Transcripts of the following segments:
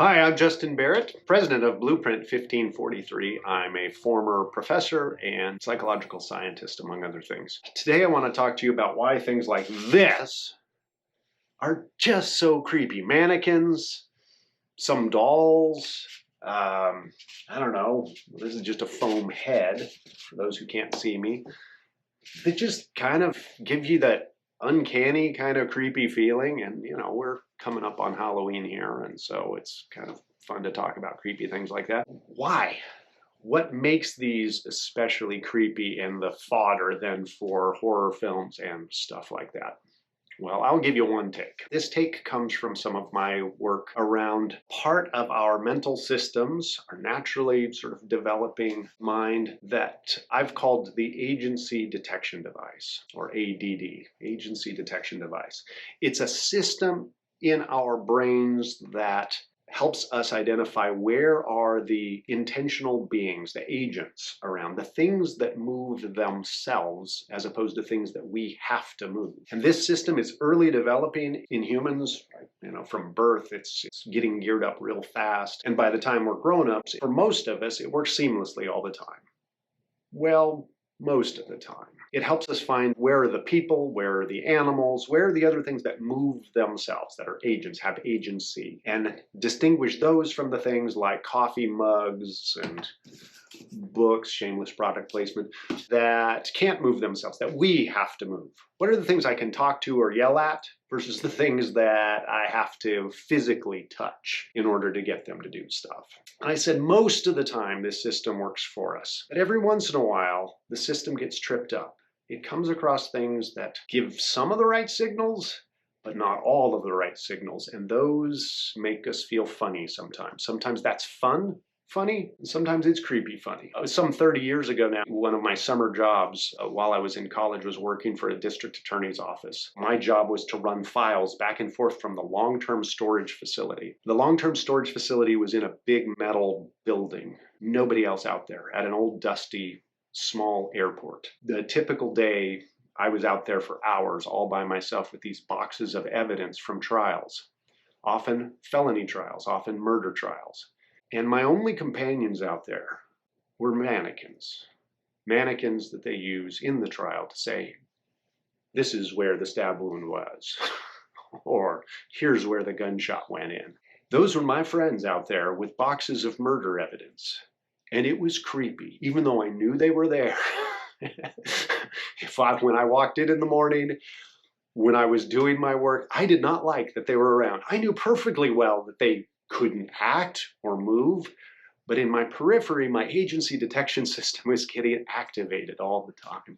Hi, I'm Justin Barrett, president of Blueprint 1543. I'm a former professor and psychological scientist, among other things. Today I want to talk to you about why things like this are just so creepy. Mannequins, some dolls, I don't know, this is just a foam head, for those who can't see me. They just kind of give you that uncanny kind of creepy feeling, and we're coming up on Halloween here, and so it's kind of fun to talk about creepy things like that. Why? What makes these especially creepy and the fodder then for horror films and stuff like that? Well, I'll give you one take. This take comes from some of my work around part of our mental systems, our naturally sort of developing mind, that I've called the agency detection device, or ADD, agency detection device. It's a system in our brains that helps us identify where are the intentional beings, the agents around, the things that move themselves as opposed to things that we have to move. And this system is early developing in humans. From birth, it's getting geared up real fast. And by the time we're grown-ups, for most of us, it works seamlessly all the time. Well, most of the time. It helps us find where are the people, where are the animals, where are the other things that move themselves, that are agents, have agency, and distinguish those from the things like coffee mugs and books, shameless product placement, that can't move themselves, that we have to move. What are the things I can talk to or yell at versus the things that I have to physically touch in order to get them to do stuff? And I said most of the time this system works for us, but every once in a while the system gets tripped up. It comes across things that give some of the right signals, but not all of the right signals, and those make us feel funny sometimes. Sometimes that's funny, and sometimes it's creepy funny. Some 30 years ago now, one of my summer jobs while I was in college was working for a district attorney's office. My job was to run files back and forth from the long-term storage facility. The long-term storage facility was in a big metal building. Nobody else out there, at an old dusty small airport. The typical day, I was out there for hours all by myself with these boxes of evidence from trials, often felony trials, often murder trials. And my only companions out there were mannequins. Mannequins that they use in the trial to say, this is where the stab wound was, or here's where the gunshot went in. Those were my friends out there with boxes of murder evidence. And it was creepy, even though I knew they were there. When I walked in the morning, when I was doing my work, I did not like that they were around. I knew perfectly well that they couldn't act or move, but in my periphery, my agency detection system was getting activated all the time.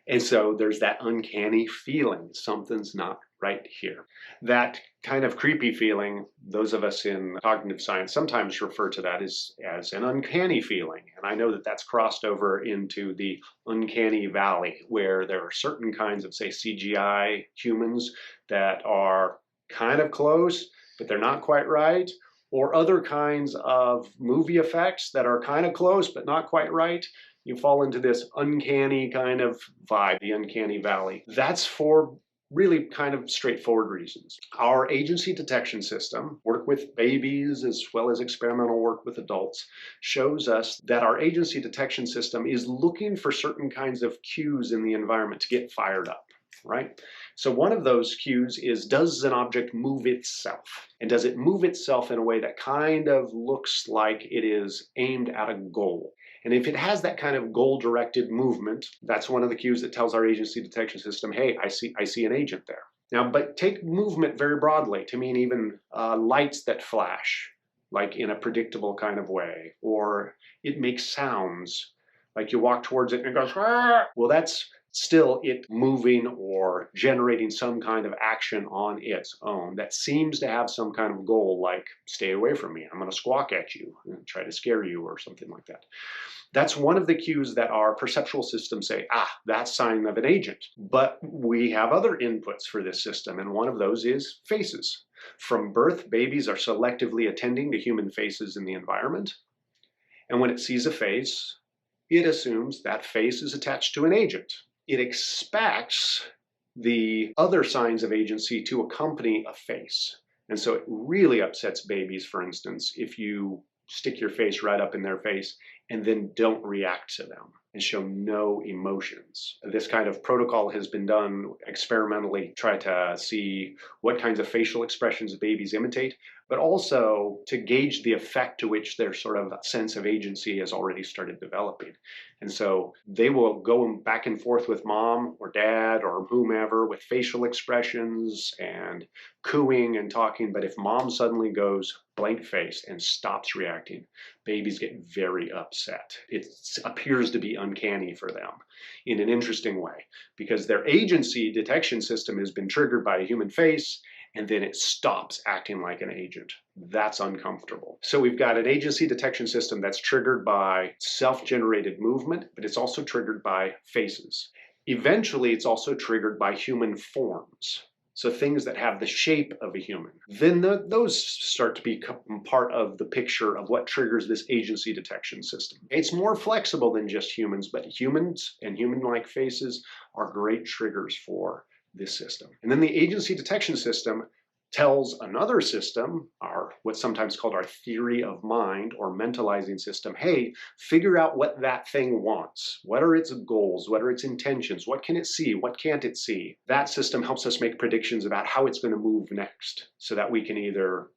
And so there's that uncanny feeling, something's not right here. That kind of creepy feeling, those of us in cognitive science sometimes refer to that as an uncanny feeling. And I know that that's crossed over into the uncanny valley, where there are certain kinds of, say, CGI humans that are kind of close, but they're not quite right, or other kinds of movie effects that are kind of close, but not quite right. You fall into this uncanny kind of vibe, the uncanny valley. That's for really kind of straightforward reasons. Our agency detection system, work with babies as well as experimental work with adults, shows us that our agency detection system is looking for certain kinds of cues in the environment to get fired up, right? So one of those cues is, does an object move itself? And does it move itself in a way that kind of looks like it is aimed at a goal? And if it has that kind of goal-directed movement, that's one of the cues that tells our agency detection system, hey, I see an agent there. Now, but take movement very broadly to mean even lights that flash, like in a predictable kind of way, or it makes sounds, like you walk towards it and it goes, ah! Well, that's still it moving or generating some kind of action on its own that seems to have some kind of goal, like stay away from me, I'm going to squawk at you and try to scare you or something like that. That's one of the cues that our perceptual systems say, that's sign of an agent. But we have other inputs for this system, and one of those is faces. From birth, babies are selectively attending to human faces in the environment. And when it sees a face, it assumes that face is attached to an agent. It expects the other signs of agency to accompany a face. And so it really upsets babies, for instance, if you stick your face right up in their face and then don't react to them and show no emotions. This kind of protocol has been done experimentally, try to see what kinds of facial expressions babies imitate, but also to gauge the effect to which their sort of sense of agency has already started developing. And so they will go back and forth with mom or dad or whomever with facial expressions and cooing and talking, but if mom suddenly goes blank face and stops reacting, babies get very upset. It appears to be uncanny for them in an interesting way because their agency detection system has been triggered by a human face, and then it stops acting like an agent. That's uncomfortable. So we've got an agency detection system that's triggered by self-generated movement, but it's also triggered by faces. Eventually, it's also triggered by human forms. So things that have the shape of a human. Then those start to become part of the picture of what triggers this agency detection system. It's more flexible than just humans, but humans and human-like faces are great triggers for this system. And then the agency detection system tells another system, what's sometimes called our theory of mind or mentalizing system, hey, figure out what that thing wants. What are its goals? What are its intentions? What can it see? What can't it see? That system helps us make predictions about how it's going to move next so that we can either,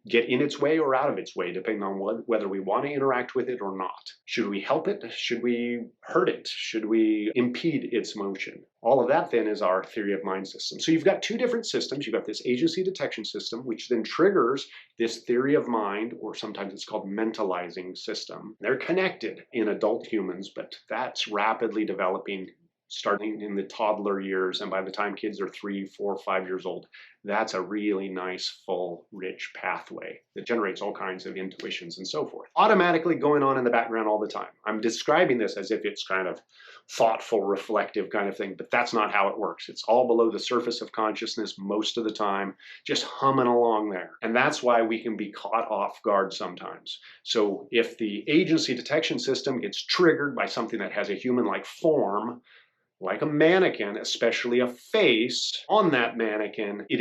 get in its way or out of its way, depending on whether we want to interact with it or not. Should we help it? Should we hurt it? Should we impede its motion? All of that then is our theory of mind system. So you've got two different systems. You've got this agency detection system, which then triggers this theory of mind, or sometimes it's called mentalizing system. They're connected in adult humans, but that's rapidly developing starting in the toddler years, and by the time kids are 3, 4, 5 years old, that's a really nice, full, rich pathway that generates all kinds of intuitions and so forth. Automatically going on in the background all the time. I'm describing this as if it's kind of thoughtful, reflective kind of thing, but that's not how it works. It's all below the surface of consciousness most of the time, just humming along there. And that's why we can be caught off guard sometimes. So if the agency detection system gets triggered by something that has a human-like form, like a mannequin, especially a face on that mannequin, it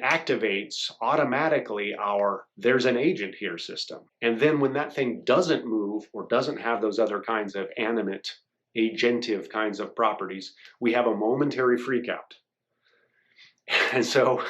activates automatically our there's an agent here system. And then when that thing doesn't move or doesn't have those other kinds of animate, agentive kinds of properties, we have a momentary freak out. And so,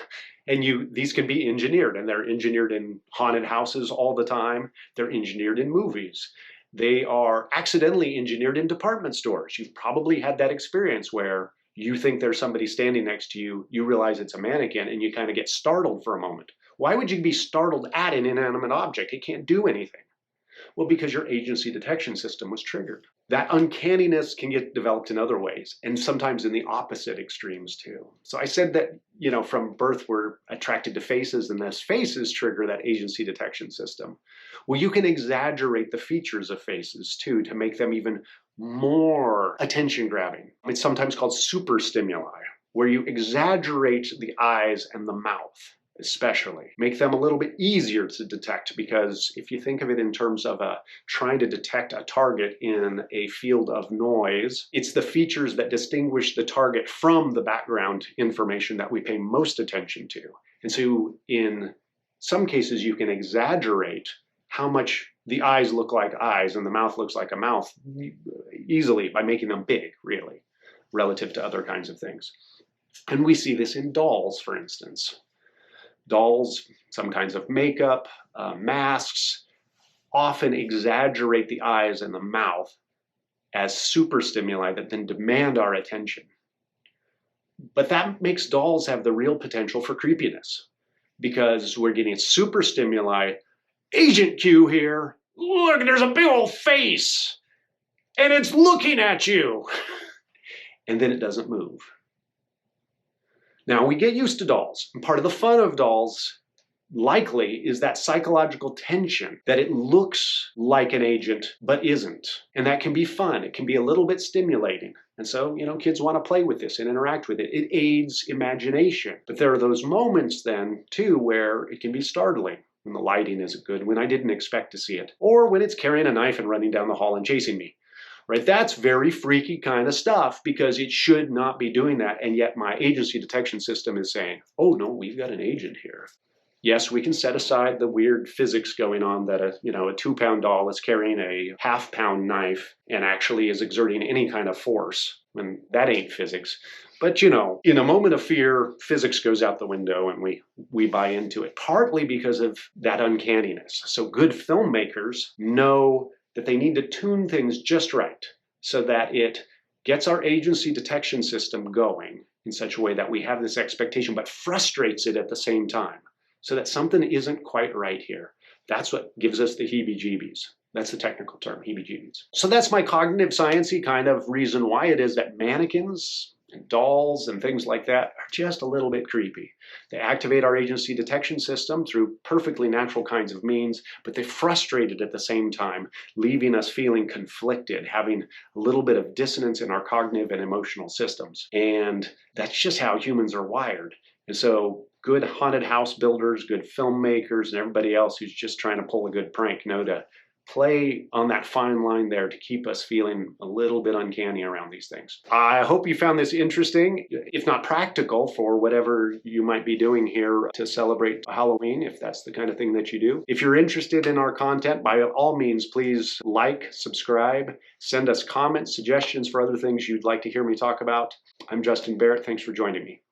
these can be engineered, and they're engineered in haunted houses all the time. They're engineered in movies. They are accidentally engineered in department stores. You've probably had that experience where you think there's somebody standing next to you, you realize it's a mannequin, and you kind of get startled for a moment. Why would you be startled at an inanimate object? It can't do anything. Well, because your agency detection system was triggered. That uncanniness can get developed in other ways, and sometimes in the opposite extremes too. So I said that, from birth we're attracted to faces, and those faces trigger that agency detection system. Well, you can exaggerate the features of faces too to make them even more attention grabbing. It's sometimes called super stimuli, where you exaggerate the eyes and the mouth. Especially make them a little bit easier to detect, because if you think of it in terms of trying to detect a target in a field of noise, it's the features that distinguish the target from the background information that we pay most attention to. And so in some cases you can exaggerate how much the eyes look like eyes and the mouth looks like a mouth easily by making them big, really, relative to other kinds of things. And we see this in dolls, for instance. Dolls, some kinds of makeup, masks, often exaggerate the eyes and the mouth as super stimuli that then demand our attention. But that makes dolls have the real potential for creepiness, because we're getting super stimuli. Agent Q here. Look, there's a big old face, and it's looking at you. And then it doesn't move. Now, we get used to dolls, and part of the fun of dolls, likely, is that psychological tension, that it looks like an agent, but isn't. And that can be fun. It can be a little bit stimulating. And so, kids want to play with this and interact with it. It aids imagination. But there are those moments then, too, where it can be startling. When the lighting isn't good, when I didn't expect to see it, or when it's carrying a knife and running down the hall and chasing me. Right? That's very freaky kind of stuff, because it should not be doing that. And yet my agency detection system is saying, oh no, we've got an agent here. Yes, we can set aside the weird physics going on that a 2-pound doll is carrying a half-pound knife and actually is exerting any kind of force, when that ain't physics. But in a moment of fear, physics goes out the window and we buy into it, partly because of that uncanniness. So good filmmakers know that they need to tune things just right so that it gets our agency detection system going in such a way that we have this expectation, but frustrates it at the same time, so that something isn't quite right here. That's what gives us the heebie-jeebies. That's the technical term, heebie-jeebies. So that's my cognitive sciencey kind of reason why it is that mannequins and dolls and things like that are just a little bit creepy. They activate our agency detection system through perfectly natural kinds of means, but they frustrate it at the same time, leaving us feeling conflicted, having a little bit of dissonance in our cognitive and emotional systems. And that's just how humans are wired. And so good haunted house builders, good filmmakers, and everybody else who's just trying to pull a good prank know to play on that fine line there to keep us feeling a little bit uncanny around these things. I hope you found this interesting, if not practical, for whatever you might be doing here to celebrate Halloween, if that's the kind of thing that you do. If you're interested in our content, by all means, please like, subscribe, send us comments, suggestions for other things you'd like to hear me talk about. I'm Justin Barrett. Thanks for joining me.